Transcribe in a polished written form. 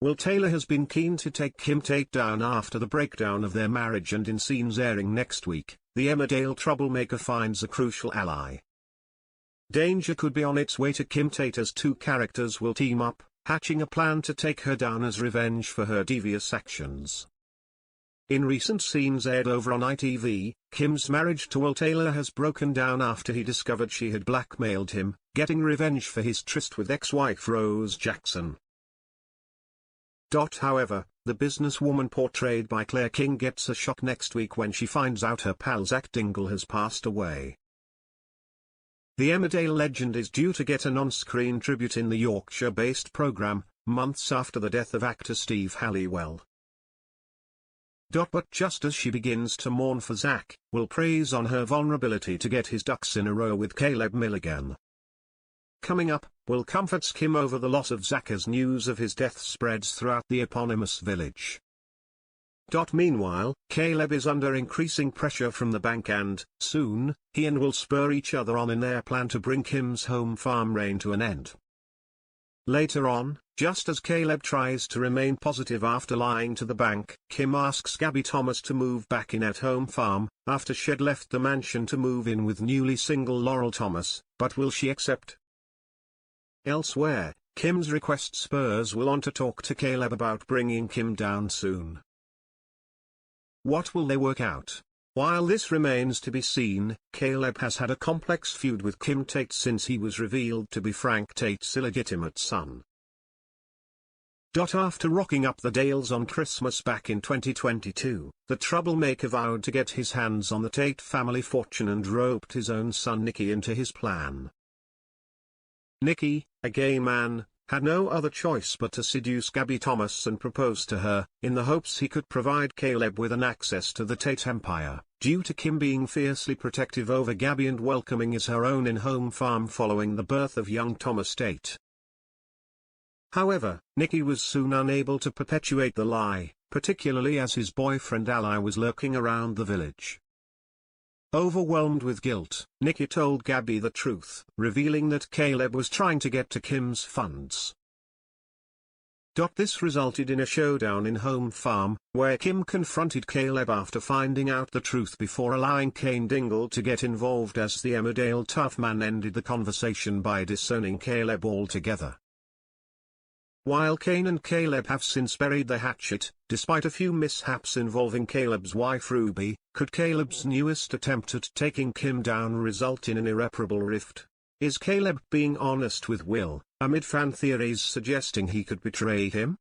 Will Taylor has been keen to take Kim Tate down after the breakdown of their marriage, and in scenes airing next week, the Emmerdale troublemaker finds a crucial ally. Danger could be on its way to Kim Tate as two characters will team up, hatching a plan to take her down as revenge for her devious actions. In recent scenes aired over on ITV, Kim's marriage to Will Taylor has broken down after he discovered she had blackmailed him, getting revenge for his tryst with ex-wife Rose Jackson. However, the businesswoman portrayed by Claire King gets a shock next week when she finds out her pal Zak Dingle has passed away. The Emmerdale legend is due to get an on-screen tribute in the Yorkshire-based programme, months after the death of actor Steve Halliwell. But just as she begins to mourn for Zak, Will preys on her vulnerability to get his ducks in a row with Caleb Milligan. Coming up, Will comforts Kim over the loss of Zak as news of his death spreads throughout the eponymous village. Meanwhile, Caleb is under increasing pressure from the bank and, soon, he and Will spur each other on in their plan to bring Kim's home farm reign to an end. Later on, just as Caleb tries to remain positive after lying to the bank, Kim asks Gabby Thomas to move back in at home farm, after she'd left the mansion to move in with newly single Laurel Thomas, but will she accept? Elsewhere, Kim's request spurs Will on to talk to Caleb about bringing Kim down soon. What will they work out? While this remains to be seen, Caleb has had a complex feud with Kim Tate since he was revealed to be Frank Tate's illegitimate son. After rocking up the Dales on Christmas back in 2022, the troublemaker vowed to get his hands on the Tate family fortune and roped his own son Nicky into his plan. Nicky, a gay man, had no other choice but to seduce Gabby Thomas and propose to her, in the hopes he could provide Caleb with an access to the Tate empire, due to Kim being fiercely protective over Gabby and welcoming as her own in-home farm following the birth of young Thomas Tate. However, Nicky was soon unable to perpetuate the lie, particularly as his boyfriend ally was lurking around the village. Overwhelmed with guilt, Nicky told Gabby the truth, revealing that Caleb was trying to get to Kim's funds. This resulted in a showdown in home farm, where Kim confronted Caleb after finding out the truth before allowing Zak Dingle to get involved, as the Emmerdale tough man ended the conversation by disowning Caleb altogether. While Kane and Caleb have since buried the hatchet, despite a few mishaps involving Caleb's wife Ruby, could Caleb's newest attempt at taking Kim down result in an irreparable rift? Is Caleb being honest with Will, amid fan theories suggesting he could betray him?